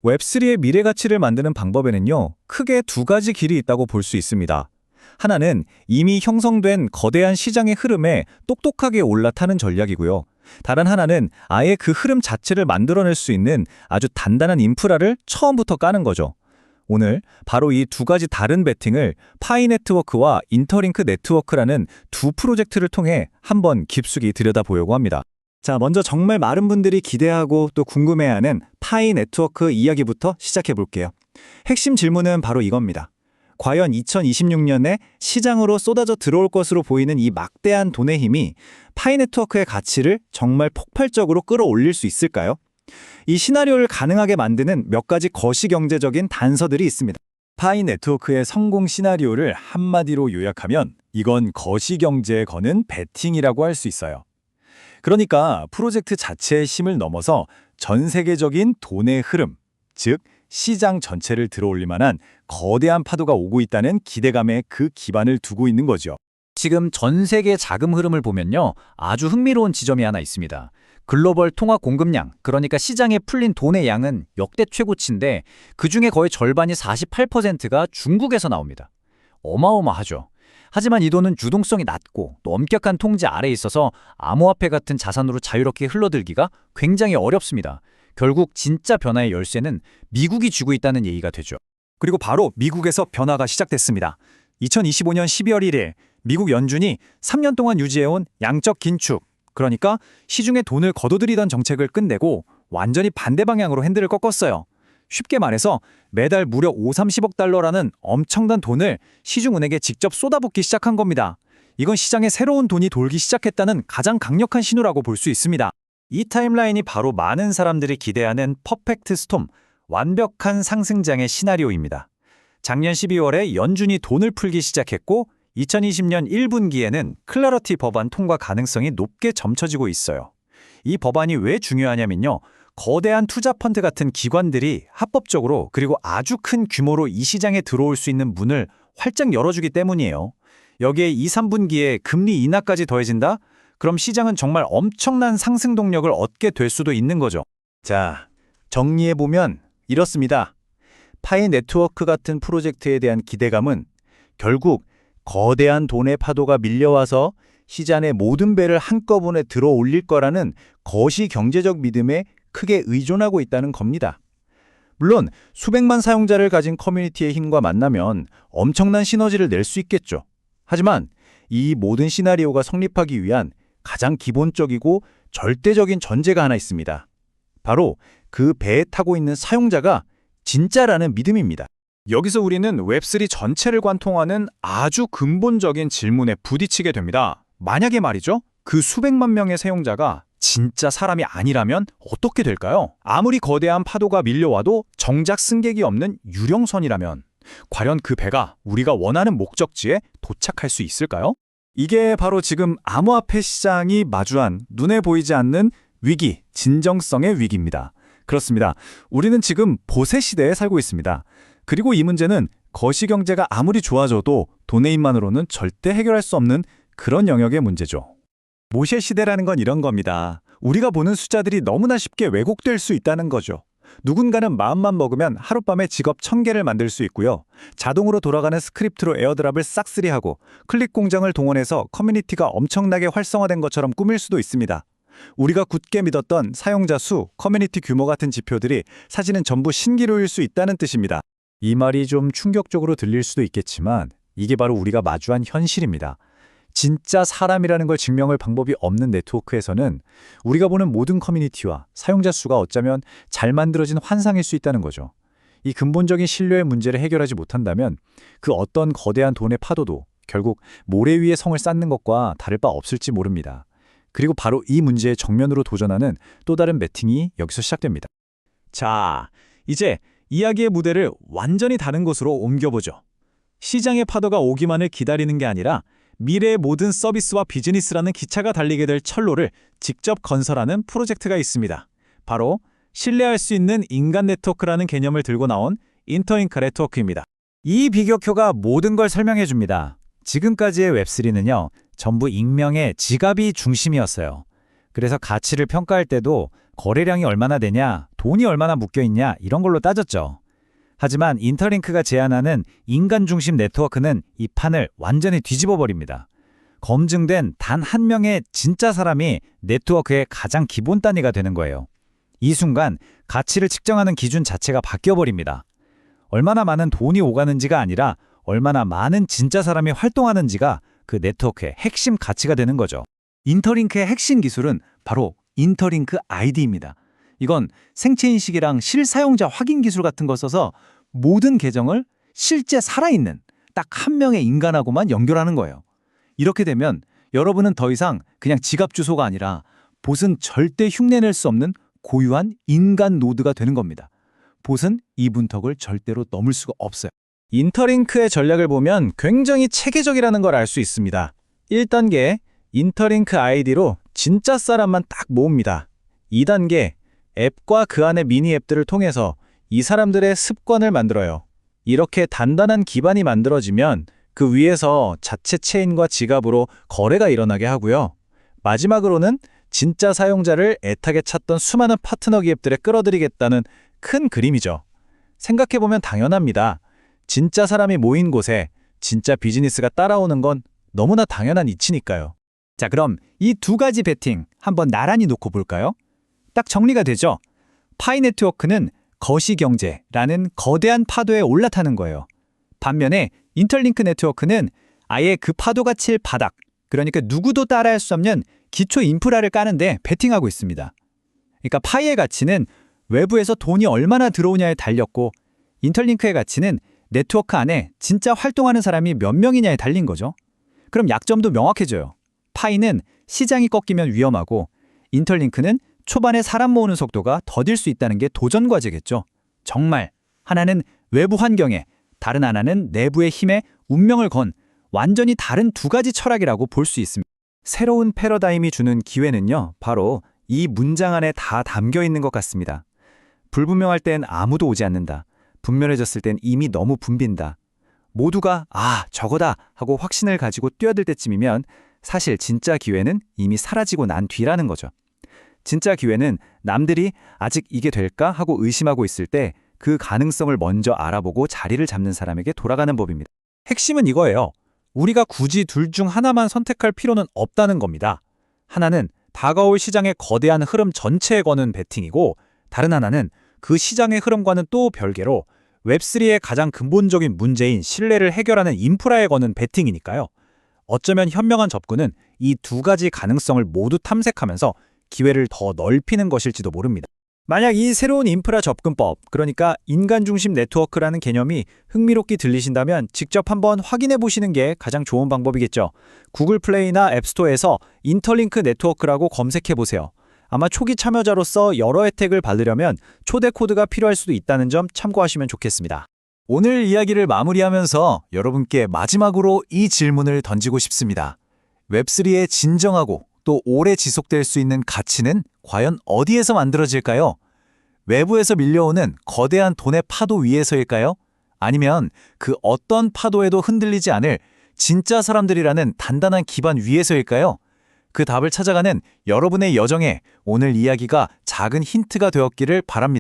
웹3의 미래 가치를 만드는 방법에는요, 크게 두 가지 길이 있다고 볼 수 있습니다. 하나는 이미 형성된 거대한 시장의 흐름에 똑똑하게 올라타는 전략이고요. 다른 하나는 아예 그 흐름 자체를 만들어낼 수 있는 아주 단단한 인프라를 처음부터 까는 거죠. 오늘 바로 이 두 가지 다른 베팅을 파이 네트워크와 인터링크 네트워크라는 두 프로젝트를 통해 한번 깊숙이 들여다보려고 합니다. 자, 먼저 정말 많은 분들이 기대하고 또 궁금해하는 파이 네트워크 이야기부터 시작해 볼게요. 핵심 질문은 바로 이겁니다. 과연 2026년에 시장으로 쏟아져 들어올 것으로 보이는 이 막대한 돈의 힘이 파이 네트워크의 가치를 정말 폭발적으로 끌어올릴 수 있을까요? 이 시나리오를 가능하게 만드는 몇 가지 거시경제적인 단서들이 있습니다. 파이 네트워크의 성공 시나리오를 한마디로 요약하면 이건 거시경제에 거는 베팅이라고 할 수 있어요. 그러니까 프로젝트 자체의 힘을 넘어서 전 세계적인 돈의 흐름, 즉 시장 전체를 들어올릴 만한 거대한 파도가 오고 있다는 기대감에 그 기반을 두고 있는 거죠. 지금 전 세계 자금 흐름을 보면요, 아주 흥미로운 지점이 하나 있습니다. 글로벌 통화 공급량, 그러니까 시장에 풀린 돈의 양은 역대 최고치인데 그중에 거의 절반이 48%가 중국에서 나옵니다. 어마어마하죠. 하지만 이 돈은 유동성이 낮고 또 엄격한 통제 아래에 있어서 암호화폐 같은 자산으로 자유롭게 흘러들기가 굉장히 어렵습니다. 결국 진짜 변화의 열쇠는 미국이 쥐고 있다는 얘기가 되죠. 그리고 바로 미국에서 변화가 시작됐습니다. 2025년 12월 1일 미국 연준이 3년 동안 유지해온 양적 긴축, 그러니까 시중에 돈을 거둬들이던 정책을 끝내고 완전히 반대 방향으로 핸들을 꺾었어요. 쉽게 말해서 매달 무려 30억 달러라는 엄청난 돈을 시중은행에 직접 쏟아붓기 시작한 겁니다. 이건 시장에 새로운 돈이 돌기 시작했다는 가장 강력한 신호라고 볼 수 있습니다. 이 타임라인이 바로 많은 사람들이 기대하는 퍼펙트 스톰, 완벽한 상승장의 시나리오입니다. 작년 12월에 연준이 돈을 풀기 시작했고 2020년 1분기에는 클래러티 법안 통과 가능성이 높게 점쳐지고 있어요. 이 법안이 왜 중요하냐면요, 거대한 투자 펀드 같은 기관들이 합법적으로 그리고 아주 큰 규모로 이 시장에 들어올 수 있는 문을 활짝 열어주기 때문이에요. 여기에 2, 3분기에 금리 인하까지 더해진다? 그럼 시장은 정말 엄청난 상승 동력을 얻게 될 수도 있는 거죠. 자, 정리해보면 이렇습니다. 파이 네트워크 같은 프로젝트에 대한 기대감은 결국 거대한 돈의 파도가 밀려와서 시장의 모든 배를 한꺼번에 들어 올릴 거라는 거시 경제적 믿음에 크게 의존하고 있다는 겁니다. 물론 수백만 사용자를 가진 커뮤니티의 힘과 만나면 엄청난 시너지를 낼 수 있겠죠. 하지만 이 모든 시나리오가 성립하기 위한 가장 기본적이고 절대적인 전제가 하나 있습니다. 바로 그 배에 타고 있는 사용자가 진짜라는 믿음입니다. 여기서 우리는 웹3 전체를 관통하는 아주 근본적인 질문에 부딪히게 됩니다. 만약에 말이죠, 그 수백만 명의 사용자가 진짜 사람이 아니라면 어떻게 될까요? 아무리 거대한 파도가 밀려와도 정작 승객이 없는 유령선이라면 과연 그 배가 우리가 원하는 목적지에 도착할 수 있을까요? 이게 바로 지금 암호화폐 시장이 마주한 눈에 보이지 않는 위기, 진정성의 위기입니다. 그렇습니다. 우리는 지금 보세 시대에 살고 있습니다. 그리고 이 문제는 거시경제가 아무리 좋아져도 돈의 힘만으로는 절대 해결할 수 없는 그런 영역의 문제죠. 모세 시대라는 건 이런 겁니다. 우리가 보는 숫자들이 너무나 쉽게 왜곡될 수 있다는 거죠. 누군가는 마음만 먹으면 하룻밤에 직업 1000개를 만들 수 있고요. 자동으로 돌아가는 스크립트로 에어드랍을 싹쓸이하고 클릭 공장을 동원해서 커뮤니티가 엄청나게 활성화된 것처럼 꾸밀 수도 있습니다. 우리가 굳게 믿었던 사용자 수, 커뮤니티 규모 같은 지표들이 사실은 전부 신기루일 수 있다는 뜻입니다. 이 말이 좀 충격적으로 들릴 수도 있겠지만 이게 바로 우리가 마주한 현실입니다. 진짜 사람이라는 걸 증명할 방법이 없는 네트워크에서는 우리가 보는 모든 커뮤니티와 사용자 수가 어쩌면 잘 만들어진 환상일 수 있다는 거죠. 이 근본적인 신뢰의 문제를 해결하지 못한다면 그 어떤 거대한 돈의 파도도 결국 모래 위에 성을 쌓는 것과 다를 바 없을지 모릅니다. 그리고 바로 이 문제에 정면으로 도전하는 또 다른 베팅이 여기서 시작됩니다. 자, 이제 이야기의 무대를 완전히 다른 곳으로 옮겨보죠. 시장의 파도가 오기만을 기다리는 게 아니라 미래의 모든 서비스와 비즈니스라는 기차가 달리게 될 철로를 직접 건설하는 프로젝트가 있습니다. 바로 신뢰할 수 있는 인간 네트워크라는 개념을 들고 나온 인터링크 네트워크입니다. 이 비격효가 모든 걸 설명해 줍니다. 지금까지의 웹3는요, 전부 익명의 지갑이 중심이었어요. 그래서 가치를 평가할 때도 거래량이 얼마나 되냐, 돈이 얼마나 묶여있냐 이런 걸로 따졌죠. 하지만 인터링크가 제안하는 인간 중심 네트워크는 이 판을 완전히 뒤집어 버립니다. 검증된 단 한 명의 진짜 사람이 네트워크의 가장 기본 단위가 되는 거예요. 이 순간 가치를 측정하는 기준 자체가 바뀌어버립니다. 얼마나 많은 돈이 오가는지가 아니라 얼마나 많은 진짜 사람이 활동하는지가 그 네트워크의 핵심 가치가 되는 거죠. 인터링크의 핵심 기술은 바로 인터링크 아이디입니다. 이건 생체인식이랑 실사용자 확인 기술 같은 거 써서 모든 계정을 실제 살아있는 딱 한 명의 인간하고만 연결하는 거예요. 이렇게 되면 여러분은 더 이상 그냥 지갑 주소가 아니라 봇은 절대 흉내낼 수 없는 고유한 인간 노드가 되는 겁니다. 봇은 이 문턱을 절대로 넘을 수가 없어요. 인터링크의 전략을 보면 굉장히 체계적이라는 걸 알 수 있습니다. 1단계, 인터링크 아이디로 진짜 사람만 딱 모읍니다. 2단계, 앱과 그 안의 미니 앱들을 통해서 이 사람들의 습관을 만들어요. 이렇게 단단한 기반이 만들어지면 그 위에서 자체 체인과 지갑으로 거래가 일어나게 하고요. 마지막으로는 진짜 사용자를 애타게 찾던 수많은 파트너 기업들에 끌어들이겠다는 큰 그림이죠. 생각해보면 당연합니다. 진짜 사람이 모인 곳에 진짜 비즈니스가 따라오는 건 너무나 당연한 이치니까요. 자, 그럼 이 두 가지 베팅 한번 나란히 놓고 볼까요? 딱 정리가 되죠? 파이 네트워크는 거시경제라는 거대한 파도에 올라타는 거예요. 반면에 인터링크 네트워크는 아예 그 파도가 칠 바닥, 그러니까 누구도 따라할 수 없는 기초 인프라를 까는데 베팅하고 있습니다. 그러니까 파이의 가치는 외부에서 돈이 얼마나 들어오냐에 달렸고 인터링크의 가치는 네트워크 안에 진짜 활동하는 사람이 몇 명이냐에 달린 거죠. 그럼 약점도 명확해져요. 파이는 시장이 꺾이면 위험하고 인터링크는 초반에 사람 모으는 속도가 더딜 수 있다는 게 도전 과제겠죠. 정말 하나는 외부 환경에 다른 하나는 내부의 힘에 운명을 건 완전히 다른 두 가지 철학이라고 볼 수 있습니다. 새로운 패러다임이 주는 기회는요, 바로 이 문장 안에 다 담겨 있는 것 같습니다. 불분명할 땐 아무도 오지 않는다. 분명해졌을 땐 이미 너무 붐빈다. 모두가 저거다 하고 확신을 가지고 뛰어들 때쯤이면 사실 진짜 기회는 이미 사라지고 난 뒤라는 거죠. 진짜 기회는 남들이 아직 이게 될까 하고 의심하고 있을 때 그 가능성을 먼저 알아보고 자리를 잡는 사람에게 돌아가는 법입니다. 핵심은 이거예요. 우리가 굳이 둘 중 하나만 선택할 필요는 없다는 겁니다. 하나는 다가올 시장의 거대한 흐름 전체에 거는 베팅이고 다른 하나는 그 시장의 흐름과는 또 별개로 웹3의 가장 근본적인 문제인 신뢰를 해결하는 인프라에 거는 베팅이니까요. 어쩌면 현명한 접근은 이 두 가지 가능성을 모두 탐색하면서 기회를 더 넓히는 것일지도 모릅니다. 만약 이 새로운 인프라 접근법, 그러니까 인간 중심 네트워크라는 개념이 흥미롭게 들리신다면 직접 한번 확인해 보시는 게 가장 좋은 방법이겠죠. 구글 플레이나 앱스토어에서 인터링크 네트워크라고 검색해 보세요. 아마 초기 참여자로서 여러 혜택을 받으려면 초대 코드가 필요할 수도 있다는 점 참고하시면 좋겠습니다. 오늘 이야기를 마무리하면서 여러분께 마지막으로 이 질문을 던지고 싶습니다. 웹3의 진정하고 또 오래 지속될 수 있는 가치는 과연 어디에서 만들어질까요? 외부에서 밀려오는 거대한 돈의 파도 위에서일까요? 아니면 그 어떤 파도에도 흔들리지 않을 진짜 사람들이라는 단단한 기반 위에서일까요? 그 답을 찾아가는 여러분의 여정에 오늘 이야기가 작은 힌트가 되었기를 바랍니다.